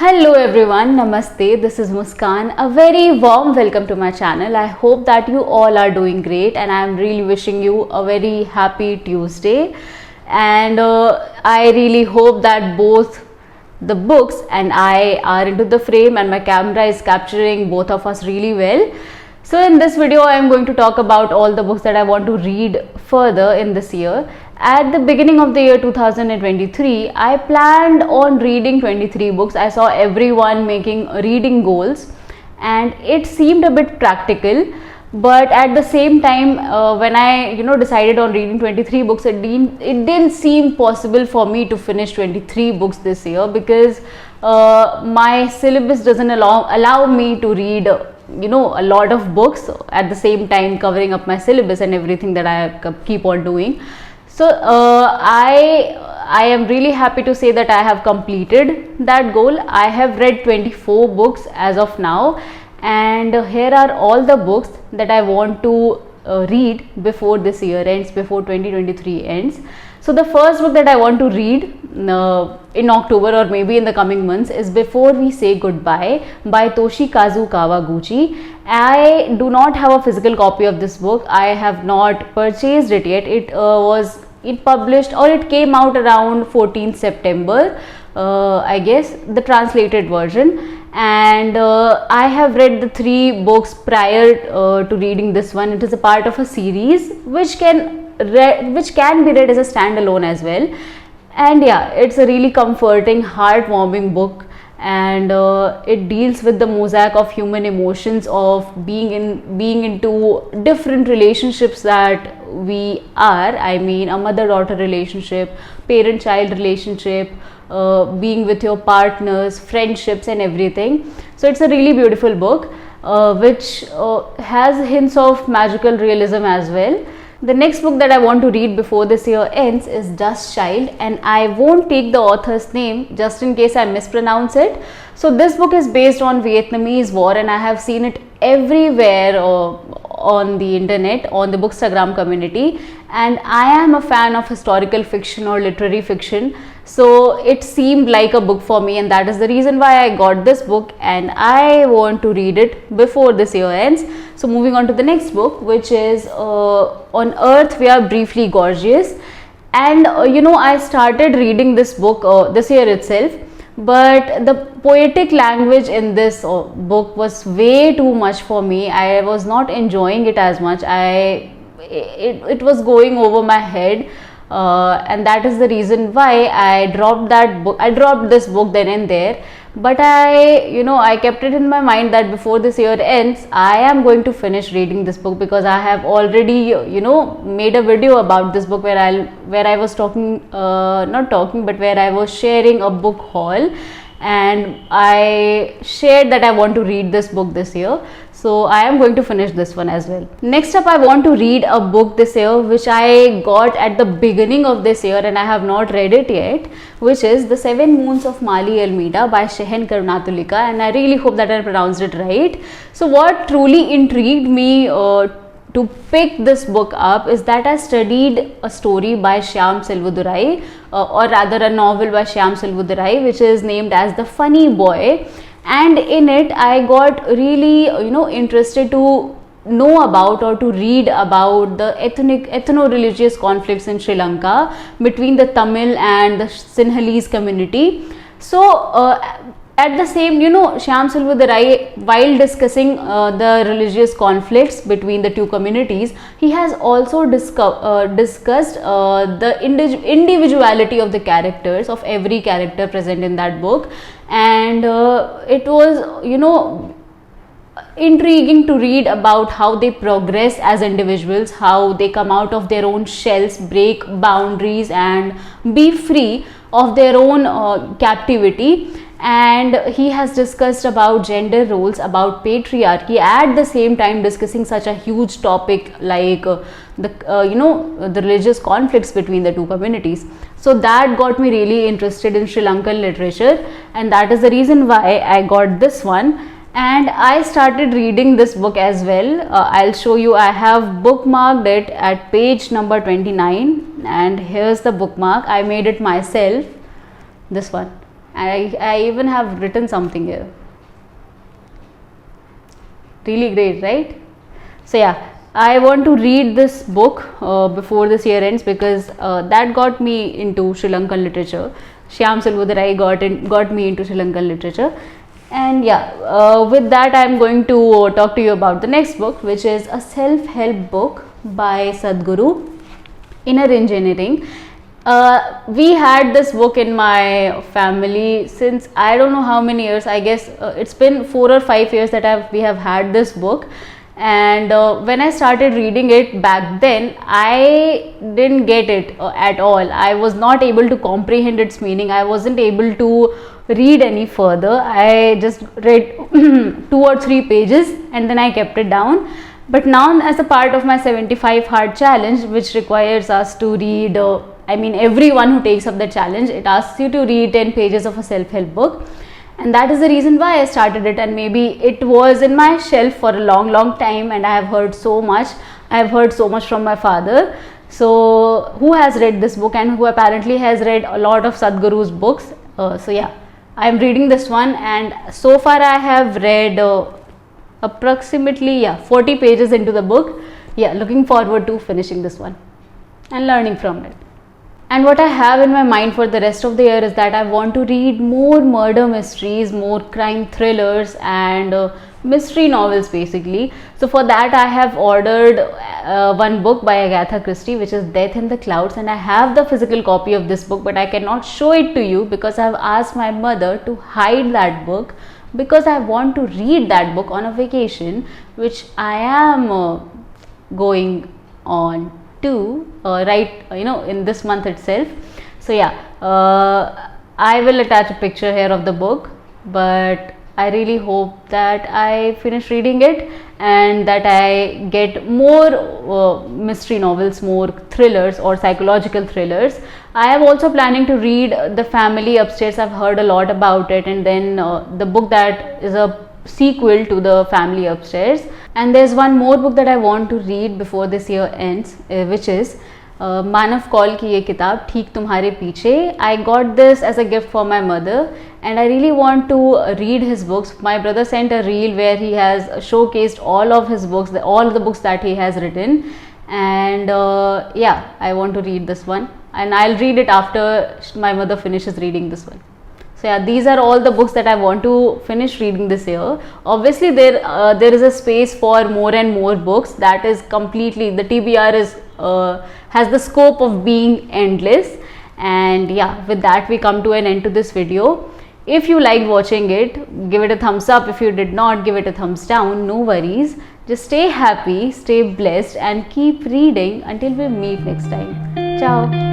Hello everyone, Namaste, this is Muskan. A very warm welcome to my channel. I hope that you all are doing great and I am really wishing you a very happy Tuesday. And I really hope that both the books and I are into the frame and my camera is capturing both of us really well. So in this video I am going to talk about all the books that I want to read further in this year. At the beginning of the year 2023, I planned on reading 23 books. I saw everyone making reading goals and it seemed a bit practical, but at the same time when I decided on reading 23 books, it didn't seem possible for me to finish 23 books this year because my syllabus doesn't allow me to read a lot of books at the same time, covering up my syllabus and everything that I keep on doing. So I am really happy to say that I have completed that goal. I have read 24 books as of now, and here are all the books that I want to read before this year ends, before 2023 ends. So the first book that I want to read in October or maybe in the coming months is Before We Say Goodbye by Toshikazu Kawaguchi. I do not have a physical copy of this book. I have not purchased it yet. It published, or it came out around 14th September, I guess, the translated version. And I have read the 3 books prior to reading this one. It is a part of a series which can be read as a standalone as well. And yeah, it's a really comforting, heartwarming book, and it deals with the mosaic of human emotions of being into different relationships that we are. I mean, a mother-daughter relationship, parent-child relationship, being with your partners, friendships and everything. So it's a really beautiful book which has hints of magical realism as well. The next book that I want to read before this year ends is Dust Child, and I won't take the author's name just in case I mispronounce it. So this book is based on Vietnamese war, and I have seen it everywhere on the internet, on the Bookstagram community, and I am a fan of historical fiction or literary fiction, so it seemed like a book for me, and that is the reason why I got this book and I want to read it before this year ends. So moving on to the next book, which is On Earth We Are Briefly Gorgeous, and I started reading this book this year itself, but the poetic language in this book was way too much for me. I was not enjoying it as much. It was going over my head, and that is the reason why I dropped that book. I dropped this book then and there. But I kept it in my mind that before this year ends, I am going to finish reading this book, because I have already made a video about this book where I was where I was sharing a book haul, and I shared that I want to read this book this year. So I am going to finish this one as well. Next up, I want to read a book this year which I got at the beginning of this year and I have not read it yet, which is The 7 Moons of Mali Almeida by Shehen Karunatulika, and I really hope that I pronounced it right. So what truly intrigued me to pick this book up is that I studied a story by Shyam Selvadurai, or rather a novel by Shyam Selvadurai, which is named as The Funny Boy. And in it, I got really, interested to know about or to read about the ethno-religious conflicts in Sri Lanka between the Tamil and the Sinhalese community. So, at the same, Shyam Selvadurai, while discussing the religious conflicts between the two communities, he has also discussed the individuality of the characters, of every character present in that book. And it was, intriguing to read about how they progress as individuals, how they come out of their own shells, break boundaries and be free of their own captivity. And he has discussed about gender roles, about patriarchy, at the same time discussing such a huge topic like the religious conflicts between the two communities. So that got me really interested in Sri Lankan literature, and that is the reason why I got this one. And I started reading this book as well. I'll show you. I have bookmarked it at page number 29, and here's the bookmark. I made it myself, this one. I even have written something here. Really great, right? So yeah, I want to read this book before this year ends, because that got me into Sri Lankan literature. Shyam Silvudarai got me into Sri Lankan literature. And yeah, with that I am going to talk to you about the next book, which is a self-help book by Sadhguru, Inner Engineering. We had this book in my family since I don't know how many years. I guess it's been 4 or 5 years that we have had this book. And when I started reading it back then, I didn't get it at all. I was not able to comprehend its meaning. I wasn't able to read any further. I just read 2 or 3 pages and then I kept it down. But now, as a part of my 75 hard challenge, which requires us to read, everyone who takes up the challenge, it asks you to read 10 pages of a self-help book. And that is the reason why I started it. And maybe it was in my shelf for a long time, and I have heard so much. I have heard so much from my father, so who has read this book and who apparently has read a lot of Sadhguru's books. So yeah, I am reading this one, and so far I have read approximately 40 pages into the book. Yeah, looking forward to finishing this one and learning from it. And what I have in my mind for the rest of the year is that I want to read more murder mysteries, more crime thrillers and mystery novels basically. So for that I have ordered one book by Agatha Christie, which is Death in the Clouds, and I have the physical copy of this book, but I cannot show it to you because I have asked my mother to hide that book, because I want to read that book on a vacation which I am going on to in this month itself. So yeah, I will attach a picture here of the book, but I really hope that I finish reading it and that I get more mystery novels, more thrillers or psychological thrillers. I am also planning to read The Family Upstairs. I've heard a lot about it, and then the book that is a sequel to The Family Upstairs. And there's one more book that I want to read before this year ends, which is मानव कौल की ये किताब ठीक तुम्हारे पीछे. I got this as a gift for my mother, and I really want to read his books. My brother sent a reel where he has showcased all of his books, all the books that he has written, and yeah, I want to read this one, and I'll read it after my mother finishes reading this one. So yeah, these are all the books that I want to finish reading this year. Obviously there is a space for more and more books. That is completely, the TBR is has the scope of being endless. And yeah, with that we come to an end to this video. If you liked watching it, give it a thumbs up. If you did not, give it a thumbs down. No worries. Just stay happy, stay blessed, and keep reading until we meet next time. Ciao.